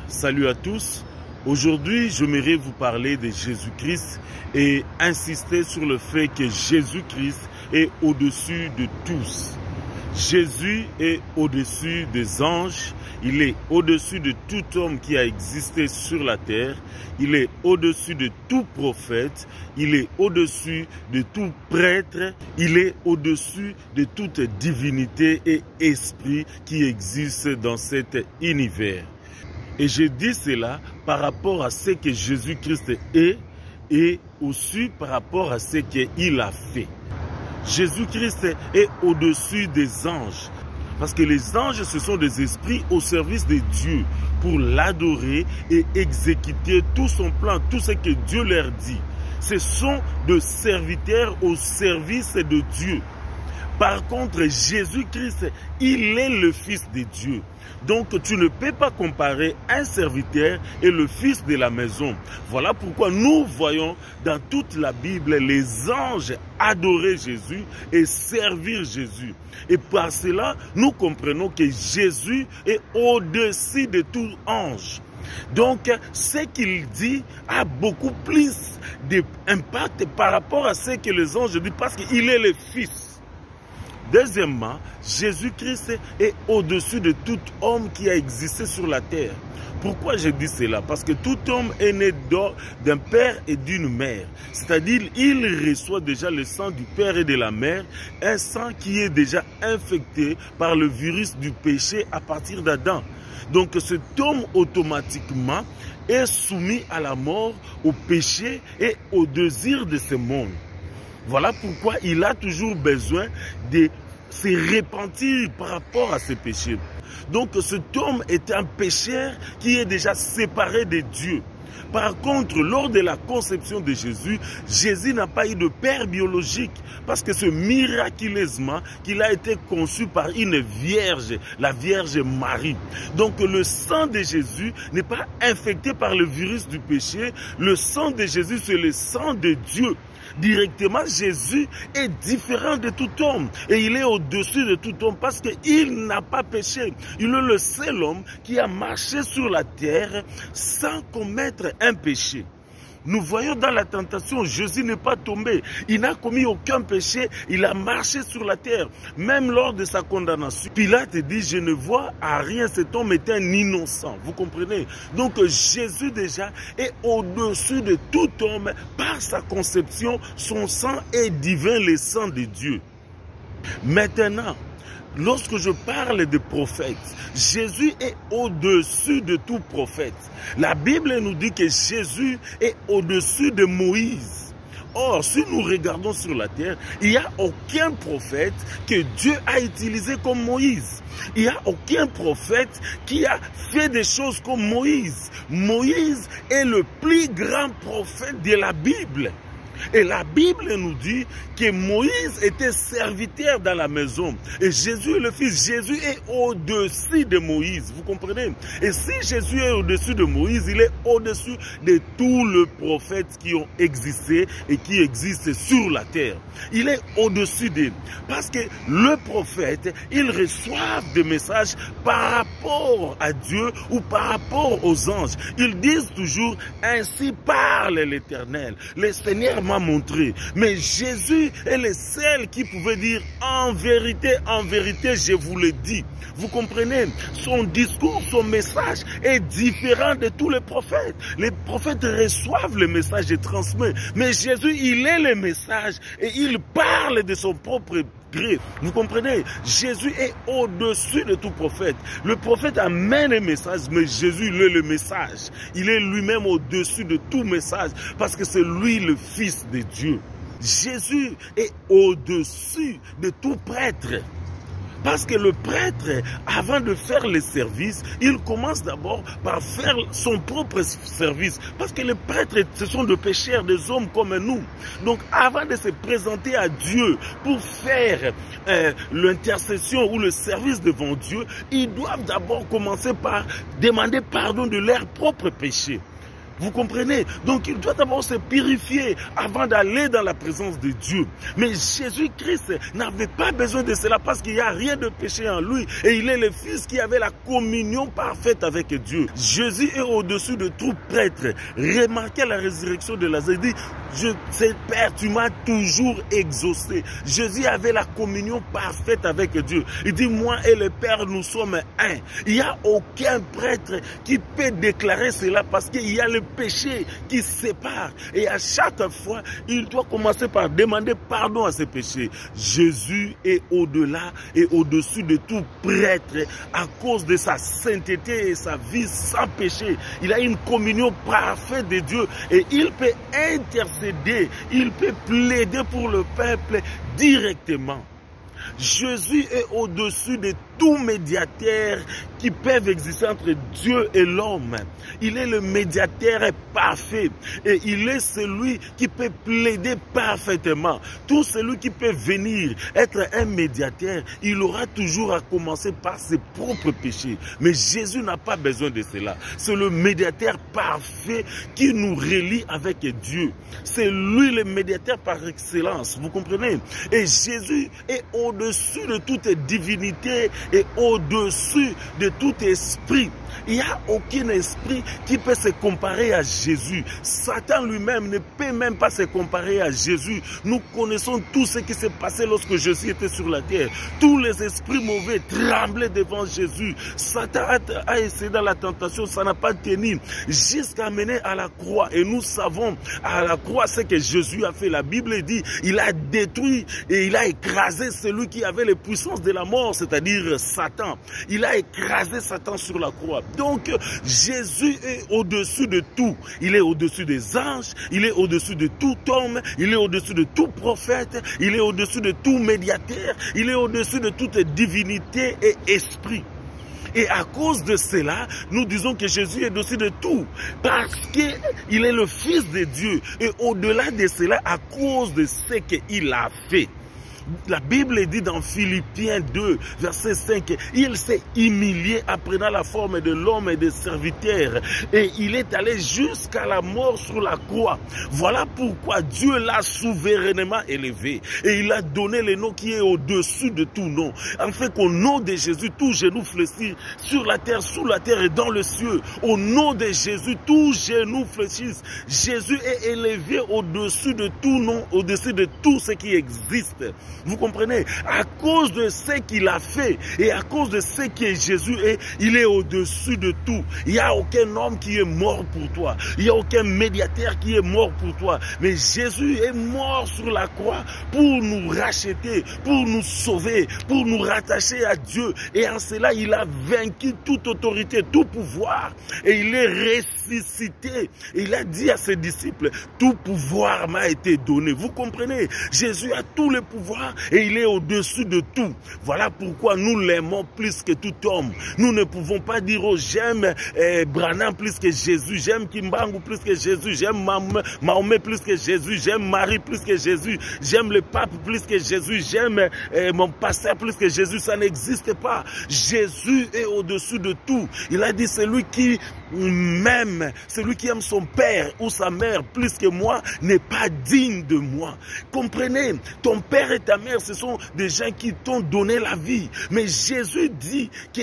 Salut à tous. Aujourd'hui, j'aimerais vous parler de Jésus-Christ et insister sur le fait que Jésus-Christ est au-dessus de tous. Jésus est au-dessus des anges, il est au-dessus de tout homme qui a existé sur la terre, il est au-dessus de tout prophète, il est au-dessus de tout prêtre, il est au-dessus de toute divinité et esprit qui existe dans cet univers. Et je dis cela par rapport à ce que Jésus-Christ est et aussi par rapport à ce qu'il a fait. Jésus-Christ est au-dessus des anges. Parce que les anges, ce sont des esprits au service de Dieu pour l'adorer et exécuter tout son plan, tout ce que Dieu leur dit. Ce sont des serviteurs au service de Dieu. Par contre, Jésus-Christ, il est le Fils de Dieu. Donc, tu ne peux pas comparer un serviteur et le fils de la maison. Voilà pourquoi nous voyons dans toute la Bible les anges adorer Jésus et servir Jésus. Et par cela, nous comprenons que Jésus est au-dessus de tout ange. Donc, ce qu'il dit a beaucoup plus d'impact par rapport à ce que les anges disent parce qu'il est le Fils. Deuxièmement, Jésus-Christ est au-dessus de tout homme qui a existé sur la terre. Pourquoi je dis cela? Parce que tout homme est né d'un père et d'une mère. C'est-à-dire, il reçoit déjà le sang du père et de la mère, un sang qui est déjà infecté par le virus du péché à partir d'Adam. Donc cet homme automatiquement est soumis à la mort, au péché et au désir de ce monde. Voilà pourquoi il a toujours besoin de se repentir par rapport à ses péchés. Donc cet homme est un pécheur qui est déjà séparé de Dieu. Par contre, lors de la conception de Jésus, Jésus n'a pas eu de père biologique parce que c'est miraculeusement qu'il a été conçu par une vierge, la Vierge Marie. Donc le sang de Jésus n'est pas infecté par le virus du péché. Le sang de Jésus, c'est le sang de Dieu. Directement, Jésus est différent de tout homme et il est au-dessus de tout homme parce qu'il n'a pas péché. Il est le seul homme qui a marché sur la terre sans commettre un péché. Nous voyons dans la tentation, Jésus n'est pas tombé. Il n'a commis aucun péché. Il a marché sur la terre. Même lors de sa condamnation, Pilate dit, je ne vois à rien, cet homme est un innocent. Vous comprenez? Donc Jésus déjà est au-dessus de tout homme par sa conception. Son sang est divin, le sang de Dieu. Maintenant, lorsque je parle de prophètes, Jésus est au-dessus de tout prophète. La Bible nous dit que Jésus est au-dessus de Moïse. Or, si nous regardons sur la terre, il n'y a aucun prophète que Dieu a utilisé comme Moïse. Il n'y a aucun prophète qui a fait des choses comme Moïse. Moïse est le plus grand prophète de la Bible. Et la Bible nous dit que Moïse était serviteur dans la maison. Et Jésus, le Fils, Jésus est au-dessus de Moïse. Vous comprenez? Et si Jésus est au-dessus de Moïse, il est au-dessus de tous les prophètes qui ont existé et qui existent sur la terre. Il est au-dessus d'eux. Parce que le prophète, ils reçoivent des messages par rapport à Dieu ou par rapport aux anges. Ils disent toujours, ainsi parle l'Éternel. Le Seigneur m'a montré. Mais Jésus est le seul qui pouvait dire en vérité, je vous le dis. Vous comprenez? Son discours, son message est différent de tous les prophètes. Les prophètes reçoivent le message et transmettent. Mais Jésus, il est le message et il parle de son propre gré. Vous comprenez? Jésus est au-dessus de tout prophète. Le prophète amène un message, mais Jésus, il est le message. Il est lui-même au-dessus de tout message parce que c'est lui le Fils de Dieu. Jésus est au-dessus de tout prêtre. Parce que le prêtre, avant de faire le service, il commence d'abord par faire son propre service. Parce que les prêtres, ce sont des pécheurs, des hommes comme nous. Donc, avant de se présenter à Dieu pour faire l'intercession ou le service devant Dieu, ils doivent d'abord commencer par demander pardon de leurs propres péchés. Vous comprenez? Donc il doit d'abord se purifier avant d'aller dans la présence de Dieu. Mais Jésus-Christ n'avait pas besoin de cela parce qu'il n'y a rien de péché en lui. Et il est le Fils qui avait la communion parfaite avec Dieu. Jésus est au-dessus de tout prêtre. Remarquez la résurrection de Lazare. Il dit, je sais, Père, tu m'as toujours exaucé. Jésus avait la communion parfaite avec Dieu. Il dit, moi et le Père, nous sommes un. Il n'y a aucun prêtre qui peut déclarer cela parce qu'il y a le péché qui sépare. Et à chaque fois, il doit commencer par demander pardon à ses péchés. Jésus est au-delà et au-dessus de tout prêtre à cause de sa sainteté et sa vie sans péché. Il a une communion parfaite de Dieu et il peut intercéder, il peut plaider pour le peuple directement. Jésus est au-dessus de tout médiateur qui peuvent exister entre Dieu et l'homme. Il est le médiateur parfait et il est celui qui peut plaider parfaitement. Tout celui qui peut venir être un médiateur, il aura toujours à commencer par ses propres péchés. Mais Jésus n'a pas besoin de cela. C'est le médiateur parfait qui nous relie avec Dieu. C'est lui le médiateur par excellence. Vous comprenez? Et Jésus est au-dessus de toute divinité et au-dessus de tout esprit. Il n'y a aucun esprit qui peut se comparer à Jésus. Satan lui-même ne peut même pas se comparer à Jésus. Nous connaissons tout ce qui s'est passé lorsque Jésus était sur la terre. Tous les esprits mauvais tremblaient devant Jésus. Satan a essayé dans la tentation, ça n'a pas tenu jusqu'à mener à la croix. Et nous savons à la croix ce que Jésus a fait. La Bible dit, il a détruit et il a écrasé celui qui avait les puissances de la mort, c'est-à-dire Satan. Il a écrasé Satan sur la croix. Donc, Jésus est au-dessus de tout. Il est au-dessus des anges, il est au-dessus de tout homme, il est au-dessus de tout prophète, il est au-dessus de tout médiateur, il est au-dessus de toute divinité et esprit. Et à cause de cela, nous disons que Jésus est au-dessus de tout. Parce qu'il est le Fils de Dieu. Et au-delà de cela, à cause de ce qu'il a fait. La Bible dit dans Philippiens 2, verset 5, il s'est humilié en prenant la forme de l'homme et de serviteur. Et il est allé jusqu'à la mort sur la croix. Voilà pourquoi Dieu l'a souverainement élevé. Et il a donné le nom qui est au-dessus de tout nom. Afin qu'au nom de Jésus, tout genou fléchisse sur la terre, sous la terre et dans le ciel. Au nom de Jésus, tout genou fléchisse. Jésus est élevé au-dessus de tout nom, au-dessus de tout ce qui existe. Vous comprenez? À cause de ce qu'il a fait et à cause de ce que Jésus est, il est au-dessus de tout. Il n'y a aucun homme qui est mort pour toi. Il n'y a aucun médiateur qui est mort pour toi. Mais Jésus est mort sur la croix pour nous racheter, pour nous sauver, pour nous rattacher à Dieu. Et en cela, il a vaincu toute autorité, tout pouvoir. Et il est ressuscité. Et il a dit à ses disciples, tout pouvoir m'a été donné. Vous comprenez? Jésus a tout le pouvoir. Et il est au-dessus de tout. Voilà pourquoi nous l'aimons plus que tout homme. Nous ne pouvons pas dire, oh, j'aime Branham plus que Jésus, j'aime Kimbangu plus que Jésus, j'aime Mahomet plus que Jésus, j'aime Marie plus que Jésus, j'aime le pape plus que Jésus, j'aime mon pasteur plus que Jésus. Ça n'existe pas. Jésus est au-dessus de tout. Il a dit, celui qui m'aime, celui qui aime son père ou sa mère plus que moi n'est pas digne de moi. Comprenez? Ton père et ta mère, ce sont des gens qui t'ont donné la vie. Mais Jésus dit que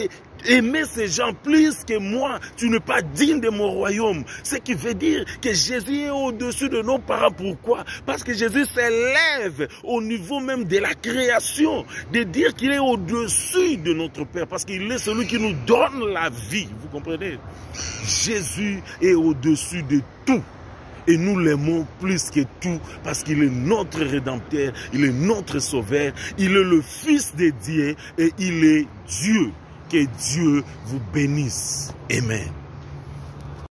aimer ces gens plus que moi, tu n'es pas digne de mon royaume. Ce qui veut dire que Jésus est au-dessus de nos parents. Pourquoi? Parce que Jésus s'élève au niveau même de la création, de dire qu'il est au-dessus de notre Père, parce qu'il est celui qui nous donne la vie. Vous comprenez? Jésus est au-dessus de tout. Et nous l'aimons plus que tout parce qu'il est notre Rédempteur, il est notre Sauveur, il est le Fils de Dieu et il est Dieu. Que Dieu vous bénisse. Amen.